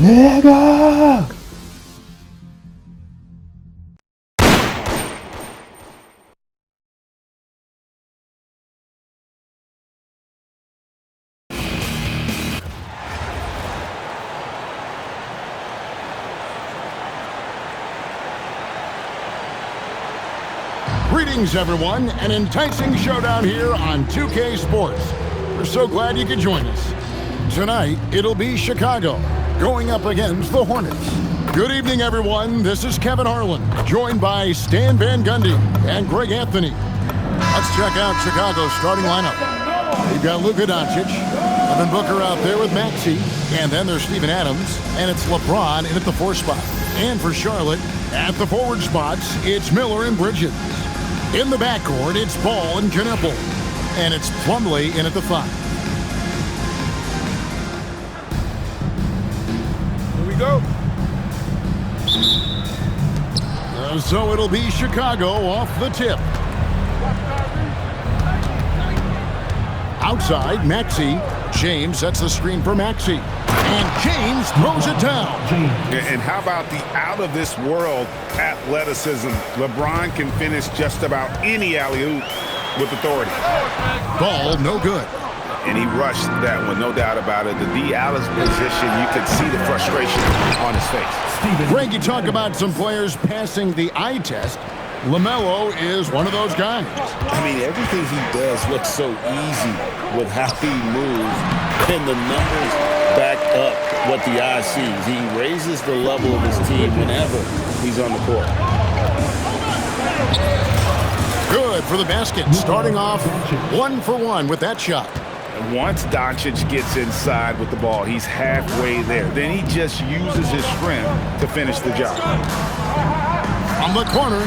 내가 Greetings, everyone. An enticing showdown here on 2K Sports. We're so glad you could join us. Tonight, it'll be Chicago going up against the Hornets. Good evening, everyone. This is Kevin Harlan, joined by Stan Van Gundy and Greg Anthony. Let's check out Chicago's starting lineup. We've got Luka Doncic, Devin Booker out there with Maxey, and then there's Steven Adams, and it's LeBron in at the 4 spot. And for Charlotte, at the forward spots, it's Miller and Bridges. In the backcourt, it's Ball and Knueppel. And it's Plumlee in at the 5. Here we go. So it'll be Chicago off the tip. Outside, Maxey. James sets the screen for Maxey. And James throws it down. And how about the out-of-this-world athleticism? LeBron can finish just about any alley-oop with authority. Ball, no good. And he rushed that one, no doubt about it. The out of position, you could see the frustration on his face. Greg, you talk about some players passing the eye test. LaMelo is one of those guys. I mean, everything he does looks so easy with how he moves, and the numbers back up what the eye sees. He raises the level of his team whenever he's on the court. Good for the basket, starting off 1 for 1 with that shot. Once Doncic gets inside with the ball, he's halfway there. Then he just uses his strength to finish the job. On the corner,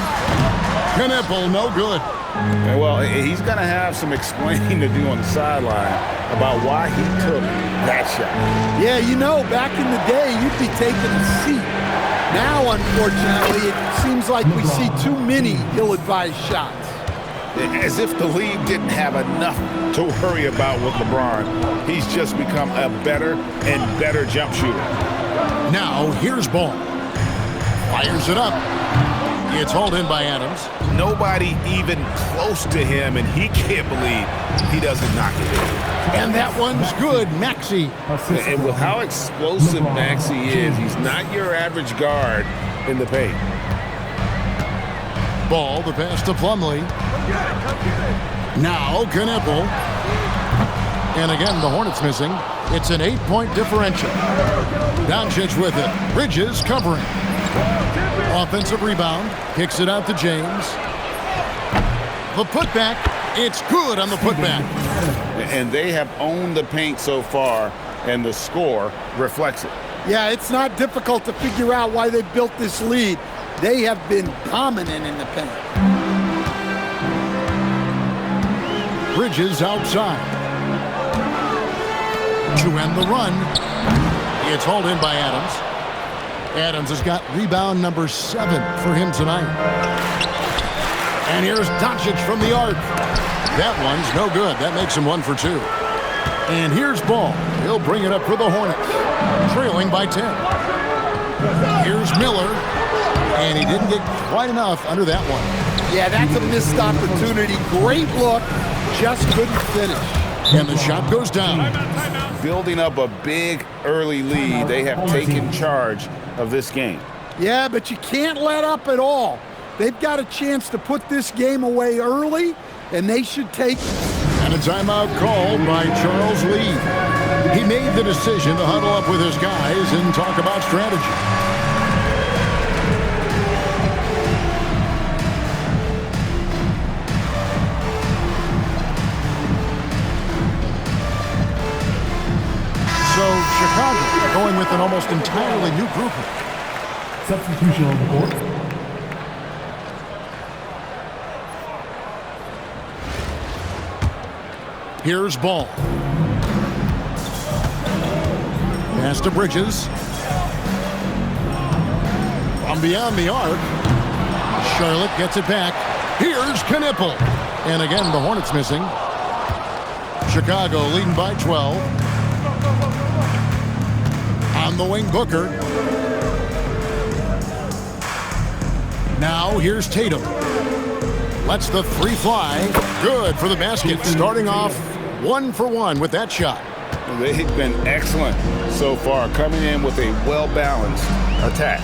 Knueppel, no good. Well, he's going to have some explaining to do on the sideline about why he took that shot. Yeah, you know, back in the day, you'd be taking a seat. Now, unfortunately, it seems like we see too many ill-advised shots. As if the league didn't have enough to worry about with LeBron. He's just become a better and better jump shooter. Now, here's Ball. Fires it up. It's hauled in by Adams. Nobody even close to him, and he can't believe he doesn't knock it in. And that one's good, Maxey. And with how explosive Maxey is, he's not your average guard in the paint. Ball, the pass to Plumlee. Now, Knueppel. And again, the Hornets missing. It's an 8-point differential. Doncic with it. Bridges covering. Offensive rebound. Kicks it out to James. The putback. It's good on the putback. And they have owned the paint so far, and the score reflects it. Yeah, it's not difficult to figure out why they built this lead. They have been dominant in the paint. Bridges outside. To end the run. It's hauled in by Adams. Adams has got rebound number 7 for him tonight. And here's Doncic from the arc. That one's no good. That makes him 1 for 2. And here's Ball. He'll bring it up for the Hornets, trailing by 10. Here's Miller. And he didn't get quite enough under that one. Yeah, that's a missed opportunity. Great look, just couldn't finish. And the shot goes down. Building up a big early lead, they have taken charge of this game. Yeah, but you can't let up at all. They've got a chance to put this game away early, and they should take it. And a timeout called by Charles Lee. He made the decision to huddle up with his guys and talk about strategy. So Chicago going with an almost entirely new group. substitution on the court. Here's Ball. Pass to Bridges. From beyond the arc. Charlotte gets it back. Here's Knueppel. And again, the Hornets missing. Chicago leading by 12. On the wing, Booker. Now here's Tatum. Lets the three fly. Good for the basket. Starting off 1 for 1 with that shot. They've been excellent so far, coming in with a well-balanced attack.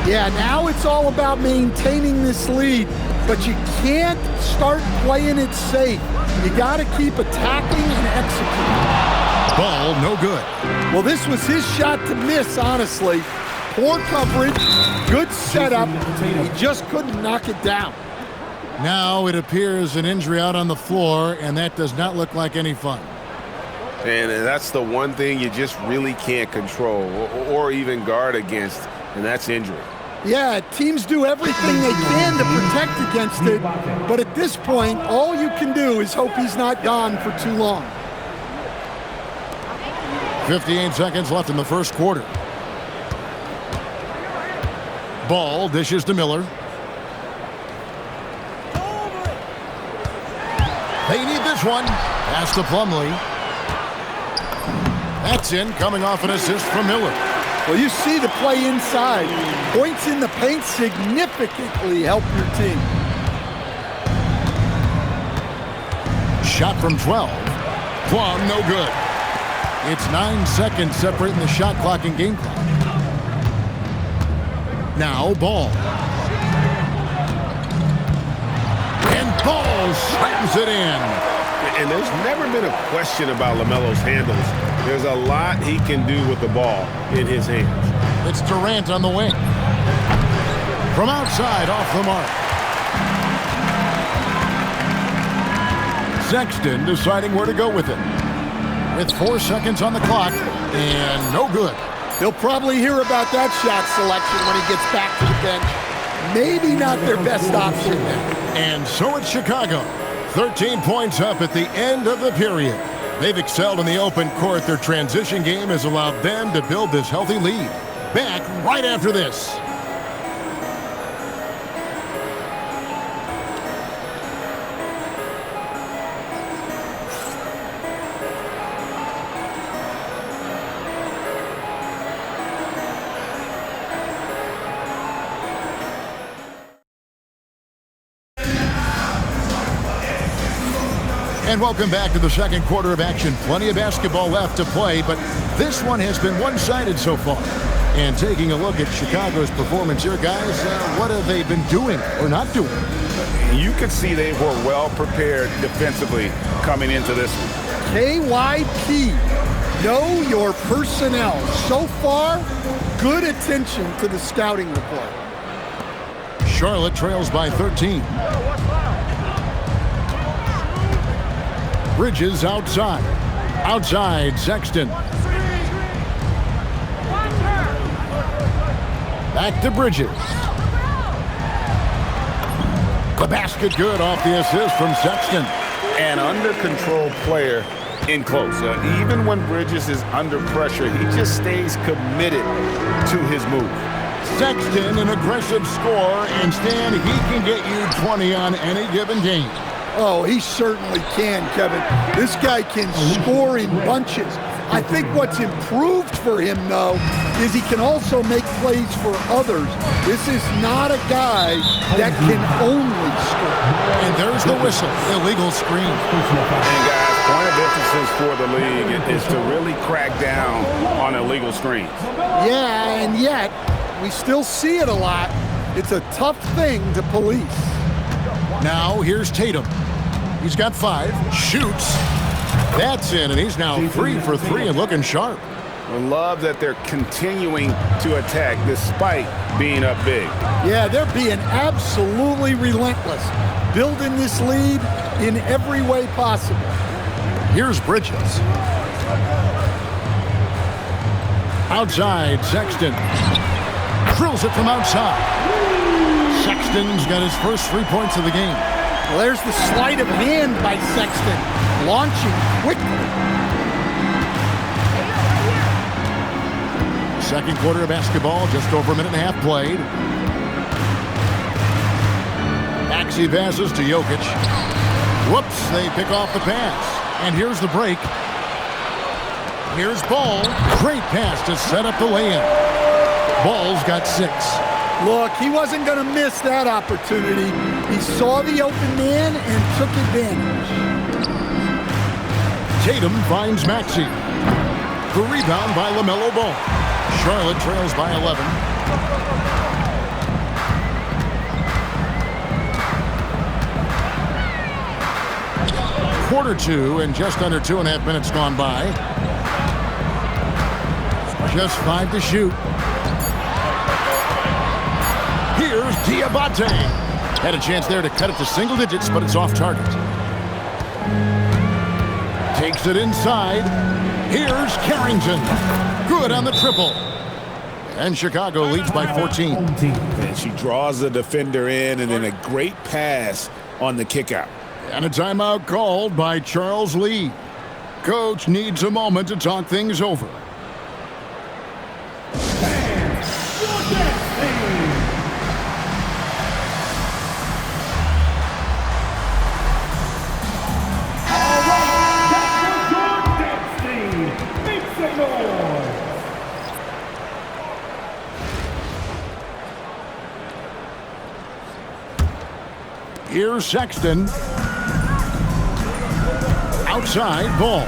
Yeah, now it's all about maintaining this lead, but you can't start playing it safe. You got to keep attacking and executing. Ball no good. Well, this was his shot to miss, honestly. Poor coverage, good setup. He just couldn't knock it down. Now it appears an injury out on the floor, and that does not look like any fun. And that's the one thing you just really can't control or even guard against, and that's injury. Yeah, teams do everything they can to protect against it, but at this point, all you can do is hope he's not gone for too long. 58 seconds left in the first quarter. Ball dishes to Miller. They need this one. Pass to Plumlee. That's in, coming off an assist from Miller. Well, you see the play inside. Points in the paint significantly help your team. Shot from 12. Plum, no good. It's 9 seconds separating the shot clock and game clock. Now, Ball. And Ball slams it in. And there's never been a question about LaMelo's handles. There's a lot he can do with the ball in his hands. It's Durant on the wing. From outside, off the mark. Sexton deciding where to go with it. With 4 seconds on the clock, and no good. He'll probably hear about that shot selection when he gets back to the bench. Maybe not their best option there. And so it's Chicago. 13 points up at the end of the period. They've excelled in the open court. Their transition game has allowed them to build this healthy lead. Back right after this. And welcome back to the second quarter of action. Plenty of basketball left to play, but this one has been one-sided so far. And taking a look at Chicago's performance here, guys, what have they been doing or not doing? You could see they were well prepared defensively coming into this one. KYP, know your personnel. So far, good attention to the scouting report. Charlotte trails by 13. Bridges outside. Outside, Sexton. Back to Bridges. The basket good off the assist from Sexton. An under-control player in close. Even when Bridges is under pressure, he just stays committed to his move. Sexton, an aggressive scorer, and Stan, he can get you 20 on any given game. Oh, he certainly can, Kevin. This guy can score in bunches. I think what's improved for him, though, is he can also make plays for others. This is not a guy that can only score. And there's the whistle, illegal screen. And guys, point of emphasis for the league is to really crack down on illegal screens. Yeah, and yet, we still see it a lot. It's a tough thing to police. Now, here's Tatum. He's got 5, shoots. That's in, and he's now 3 for 3 and looking sharp. I love that they're continuing to attack despite being up big. Yeah, they're being absolutely relentless, building this lead in every way possible. Here's Bridges. Outside, Sexton. Drills it from outside. Sexton's got his first 3 points of the game. Well, there's the sleight of hand by Sexton, launching quickly. Second quarter of basketball, just over a minute and a half played. Maxey passes to Jokic. Whoops, they pick off the pass. And here's the break. Here's Ball. Great pass to set up the lay-in. Ball's got 6. Look, he wasn't going to miss that opportunity. He saw the open man and took advantage. Tatum finds Maxey. The rebound by LaMelo Ball. Charlotte trails by 11. Quarter 2 and just under 2.5 minutes gone by. Just 5 to shoot. Here's Diabate. Had a chance there to cut it to single digits, but it's off target. Takes it inside. Here's Carrington. Good on the triple. And Chicago leads by 14. And she draws the defender in, and then a great pass on the kickout. And a timeout called by Charles Lee. Coach needs a moment to talk things over. Here's Sexton. Outside, Ball.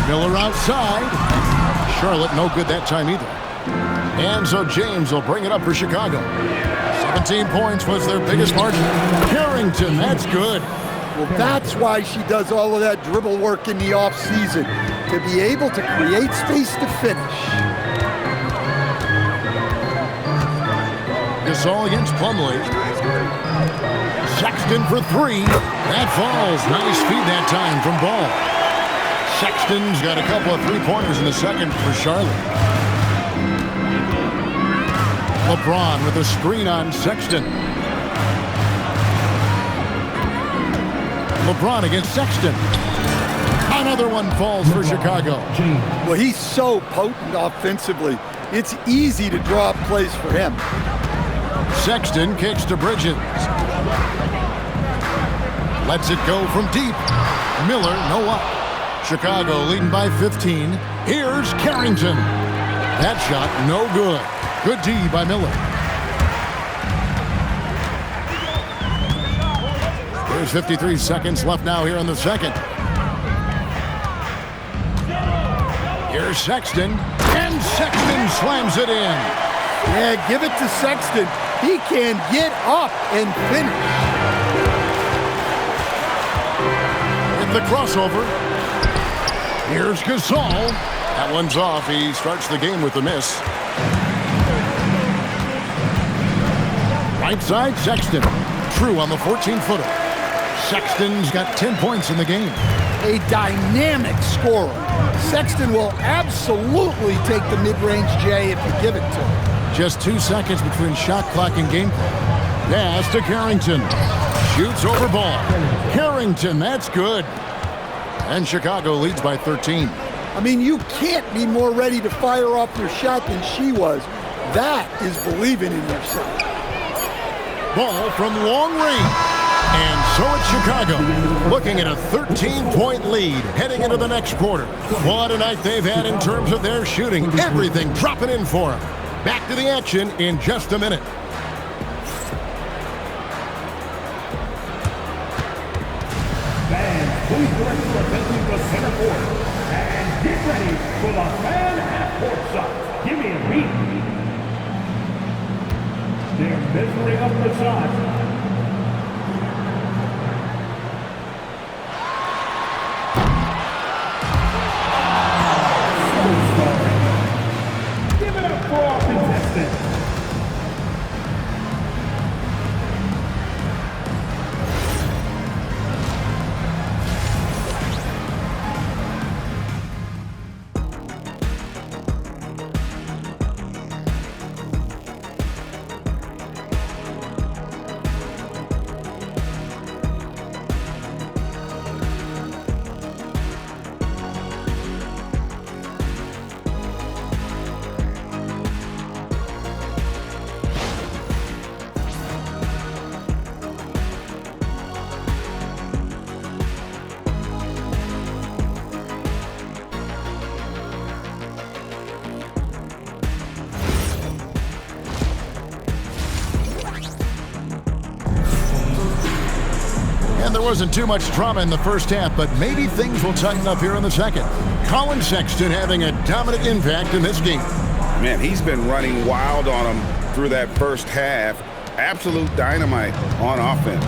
Miller outside. Charlotte no good that time either. And so James will bring it up for Chicago. 17 points was their biggest margin. Carrington, that's good. Well, that's why she does all of that dribble work in the offseason, to be able to create space to finish. Gasol against Plumlee. Sexton for 3. That falls. Nice feed that time from Ball. Sexton's got a couple of three-pointers in the second for Charlotte. LeBron with a screen on Sexton. LeBron against Sexton. Another one falls for Chicago. Well, he's so potent offensively. It's easy to draw up plays for him. Sexton kicks to Bridges. Lets it go from deep. Miller, no up. Chicago leading by 15. Here's Carrington. That shot, no good. Good D by Miller. There's 53 seconds left now here in the second. Here's Sexton. And Sexton slams it in. Yeah, give it to Sexton. He can get up and finish. In the crossover. Here's Gasol. That one's off. He starts the game with a miss. Right side, Sexton. True on the 14-footer. Sexton's got 10 points in the game. A dynamic scorer. Sexton will absolutely take the mid-range J if you give it to him. Just 2 seconds between shot clock and game clock. Pass to Carrington. Shoots over Ball. Carrington, that's good. And Chicago leads by 13. I mean, you can't be more ready to fire off your shot than she was. That is believing in yourself. Ball from long range. And so it's Chicago, looking at a 13-point lead heading into the next quarter. What a night they've had in terms of their shooting. Everything dropping in for them. Back to the action in just a minute. Fans, please direct your attention to center court. And get ready for the fan half-court shot. Give me a beat. They're measuring up the shot. Give it up for our contestants. And there wasn't too much drama in the first half, but maybe things will tighten up here in the second. Colin Sexton having a dominant impact in this game. Man, he's been running wild on him through that first half. Absolute dynamite on offense.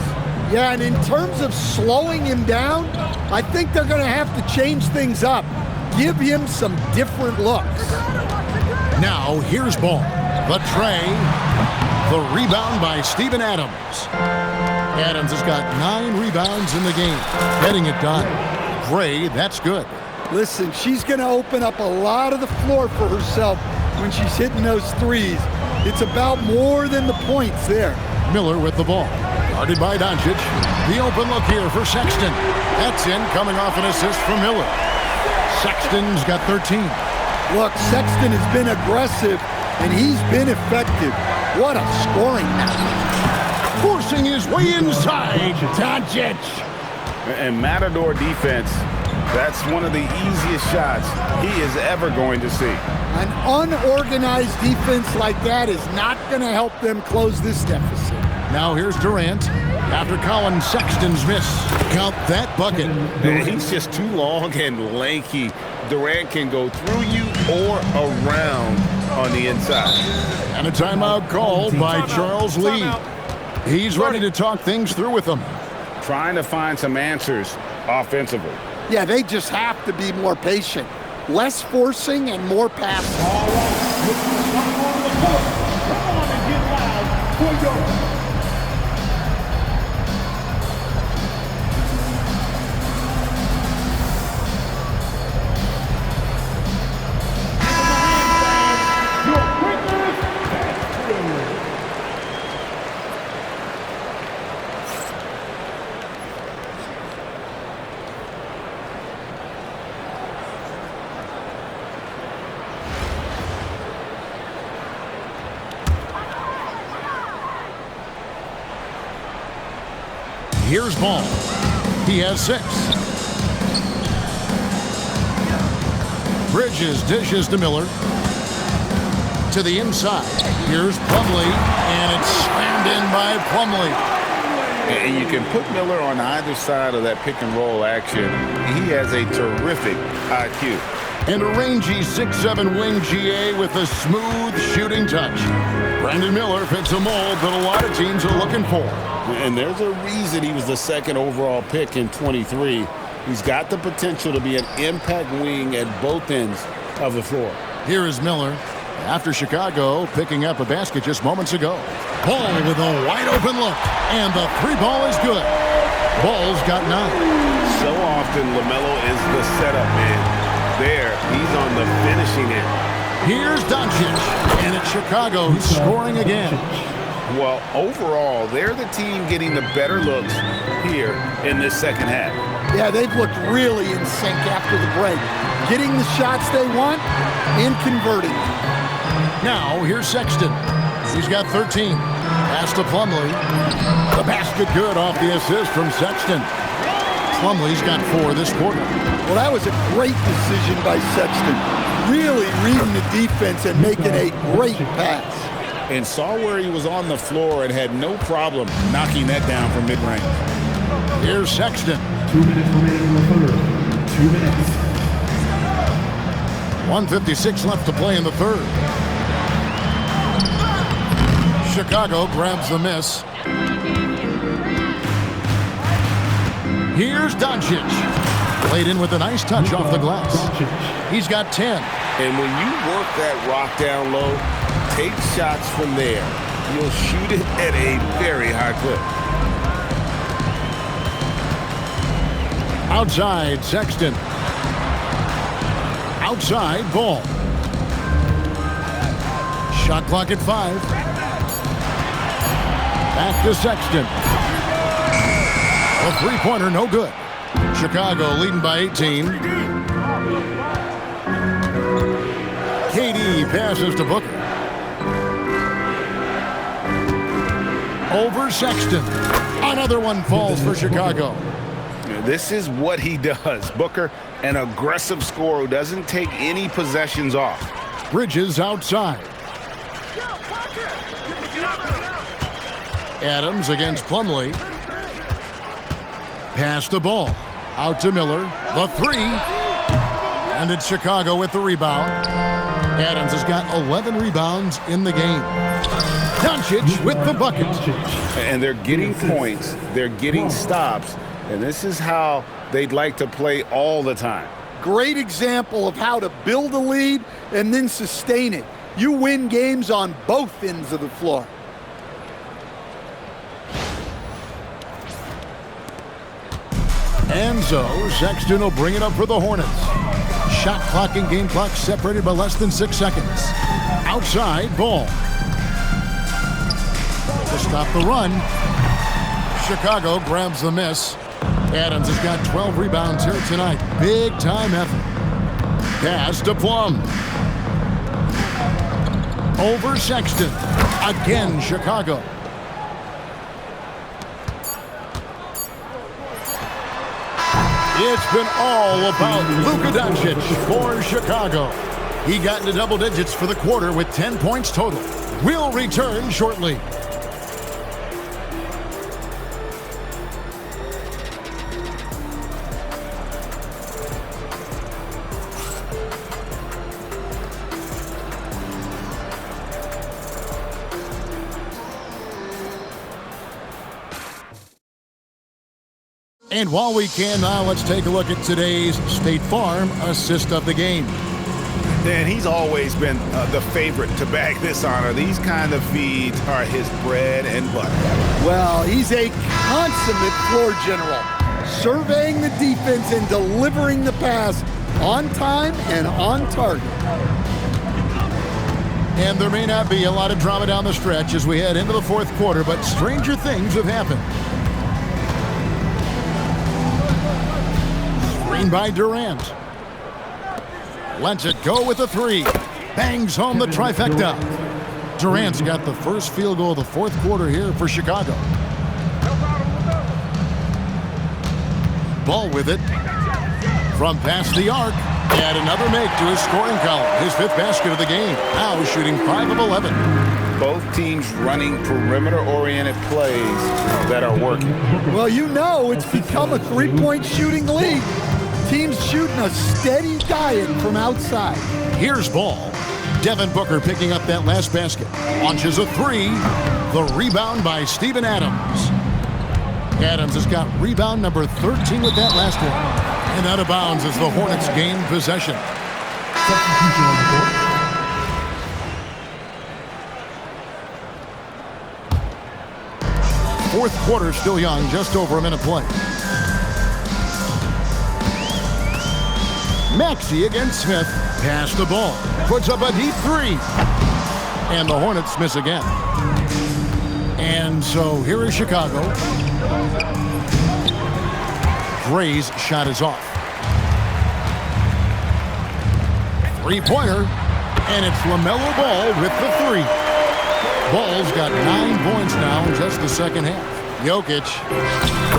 Yeah, and in terms of slowing him down, I think they're going to have to change things up. Give him some different looks. Now, here's ball. The tray. The rebound by Steven Adams. Adams has got 9 rebounds in the game. Getting it done. Gray, that's good. Listen, she's going to open up a lot of the floor for herself when she's hitting those threes. It's about more than the points there. Miller with the ball. Guarded by Doncic. The open look here for Sexton. That's in, coming off an assist from Miller. Sexton's got 13. Look, Sexton has been aggressive, and he's been effective. What a scoring match. Forcing his way inside. Doncic. And Matador defense, that's one of the easiest shots he is ever going to see. An unorganized defense like that is not going to help them close this deficit. Now here's Durant after Colin Sexton's miss. Count that bucket. And he's just too long and lanky. Durant can go through you or around on the inside. And a timeout called by Charles Lee. He's ready to talk things through with them. Trying to find some answers offensively. Yeah, they just have to be more patient. Less forcing and more passing. All right, looking to come on the court. Come on and get loud for your... Here's Ball. He has 6. Bridges dishes to Miller. To the inside. Here's Plumlee, and it's slammed in by Plumlee. And you can put Miller on either side of that pick and roll action. He has a terrific IQ. And a rangy 6'7" wing GA with a smooth shooting touch. Brandon Miller fits a mold that a lot of teams are looking for. And there's a reason he was the 2nd overall pick in 23. He's got the potential to be an impact wing at both ends of the floor. Here is Miller after Chicago picking up a basket just moments ago. Ball with a wide open look, and the 3 ball is good. Ball's got 9. So often LaMelo is the setup man. There, he's on the finishing end. Here's Doncic, and it's Chicago who's scoring again. Well, overall, they're the team getting the better looks here in this second half. Yeah, they've looked really in sync after the break. Getting the shots they want and converting. Now, here's Sexton. He's got 13. Pass to Plumlee. The basket good off the assist from Sexton. Plumlee's got 4 this quarter. Well, that was a great decision by Sexton. Really reading the defense and making a great pass. And saw where he was on the floor and had no problem knocking that down from mid-range. Here's Sexton. 2 minutes remaining in the third. 2 minutes. 1:56 left to play in the third. Chicago grabs the miss. Here's Doncic. Played in with a nice touch off the glass. He's got 10. And when you work that rock down low, take shots from there. You'll shoot it at a very high clip. Outside, Sexton. Outside, Ball. Shot clock at 5. Back to Sexton. A 3-pointer, no good. Chicago leading by 18. KD passes to Booker. Over Sexton. Another one falls for Chicago. This is what he does. Booker, an aggressive scorer who doesn't take any possessions off. Bridges outside. Adams against Plumlee. Pass the ball. Out to Miller. The three. And it's Chicago with the rebound. Adams has got 11 rebounds in the game. Doncic with the bucket. And they're getting points. They're getting stops. And this is how they'd like to play all the time. Great example of how to build a lead and then sustain it. You win games on both ends of the floor. And so Sexton will bring it up for the Hornets. Shot clock and game clock separated by less than 6 seconds. Outside, Ball. To stop the run. Chicago grabs the miss. Adams has got 12 rebounds here tonight. Big time effort. Pass to Plum. Over Sexton. Again, Chicago. It's been all about Luka Doncic for Chicago. He got into double digits for the quarter with 10 points total. We'll return shortly. And while we can now, let's take a look at today's State Farm assist of the game. And he's always been the favorite to bag this honor. These kind of feeds are his bread and butter. Well, he's a consummate floor general, surveying the defense and delivering the pass on time and on target. And there may not be a lot of drama down the stretch as we head into the fourth quarter, but stranger things have happened. Screen by Durant. Lets it go with a three. Bangs home the trifecta. Durant's got the first field goal of the fourth quarter here for Chicago. Ball with it. From past the arc. And another make to his scoring column. His fifth basket of the game. Now shooting 5 of 11. Both teams running perimeter-oriented plays that are working. Well, you know it's become a three-point shooting league. Teams shooting a steady diet from outside. Here's Ball. Devin Booker picking up that last basket. Launches a three. The rebound by Steven Adams. Adams has got rebound number 13 with that last one. And out of bounds as the Hornets gain possession. Substitution on the court. Fourth quarter still young, just over a minute play. Maxey against Smith. Pass the ball. Puts up a deep three. And the Hornets miss again. And so here is Chicago. Gray's shot is off. Three-pointer. And it's LaMelo Ball with the three. Ball's got 9 points now in just the second half. Jokic,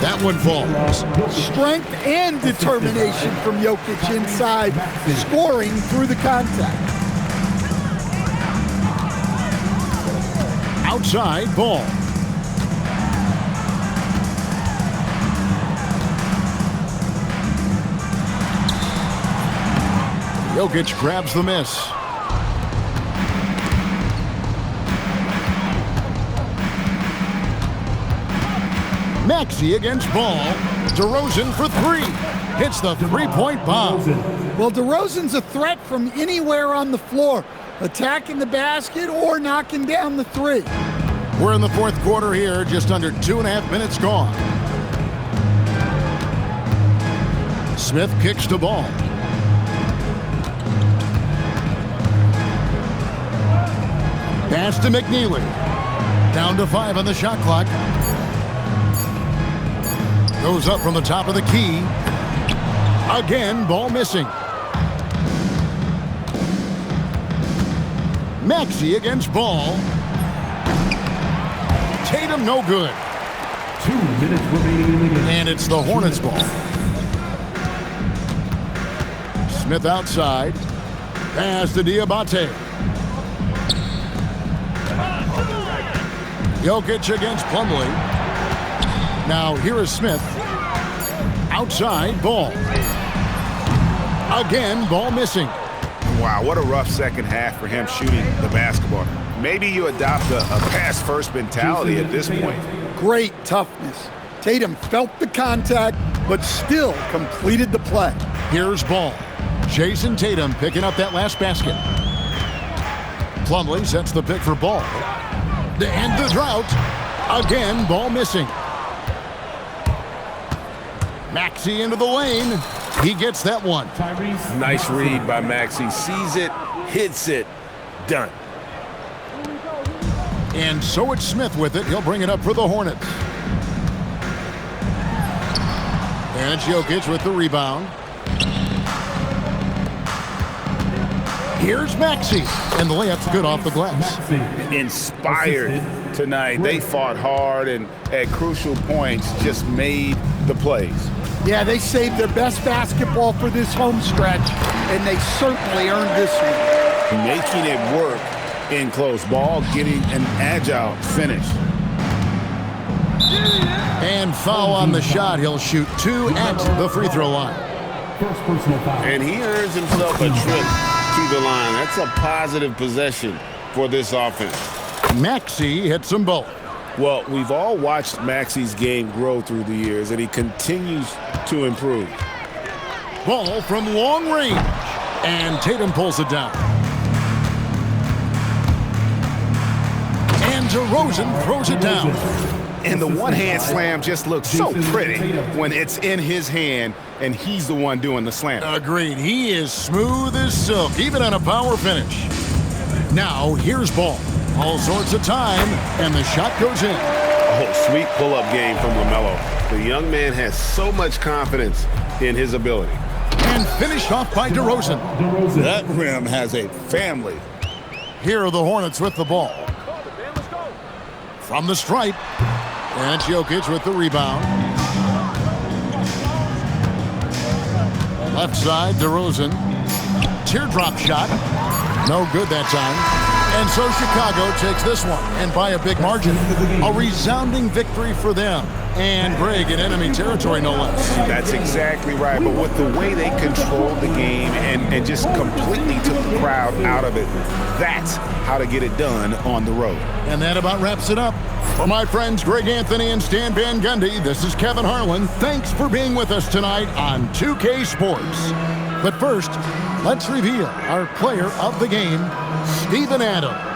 that one falls. Strength and determination from Jokic inside, scoring through the contact. Outside, Ball. Jokic grabs the miss. Maxey against Ball. DeRozan for three. Hits the three-point bomb. Well, DeRozan's a threat from anywhere on the floor, attacking the basket or knocking down the three. We're in the fourth quarter here, just under 2.5 minutes gone. Smith kicks the ball. Pass to McNeely. Down to 5 on the shot clock. Goes up from the top of the key. Again, ball missing. Maxey against Ball. Tatum no good. 2 minutes remaining in the game. And it's the Hornets ball. Smith outside. Pass to Diabate. Jokic against Plumlee. Now here is Smith. Outside ball. Again, ball missing. Wow, what a rough second half for him shooting the basketball. Maybe you adopt a pass-first mentality at this point. Great toughness. Tatum felt the contact, but still completed the play. Here's ball. Jason Tatum picking up that last basket. Plumlee sets the pick for ball. To end the drought. Again, ball missing. Maxey into the lane. He gets that one. Nice read by Maxey. Sees it, hits it, done. And so it's Smith with it. He'll bring it up for the Hornets. And Jokic with the rebound. Here's Maxey. And the layup's good off the glass. Inspired tonight. They fought hard and at crucial points just made the plays. Yeah, they saved their best basketball for this home stretch, and they certainly earned this one. Making it work in close ball, getting an agile finish. And foul on the shot. He'll shoot 2 at the free throw line. First personal foul. And he earns himself a trip to the line. That's a positive possession for this offense. Maxey hits them both. Well, we've all watched Maxey's game grow through the years, and he continues to improve. Ball from long range. And Tatum pulls it down. And DeRozan throws it down. And the one-hand slam just looks so pretty when it's in his hand and he's the one doing the slam. Agreed. He is smooth as silk, even on a power finish. Now, here's ball. All sorts of time, and the shot goes in. Oh, sweet pull-up game from LaMelo. The young man has so much confidence in his ability. And finished off by DeRozan. That rim has a family. Here are the Hornets with the ball. From the stripe. And Jokic with the rebound. Left side, DeRozan. Teardrop shot. No good that time. And so Chicago takes this one, and by a big margin. A resounding victory for them. And Greg in enemy territory, no less. That's exactly right. But with the way they controlled the game and just completely took the crowd out of it, that's how to get it done on the road. And that about wraps it up. For my friends Greg Anthony and Stan Van Gundy, this is Kevin Harlan. Thanks for being with us tonight on 2K Sports. But first, let's reveal our player of the game, Steven Adams.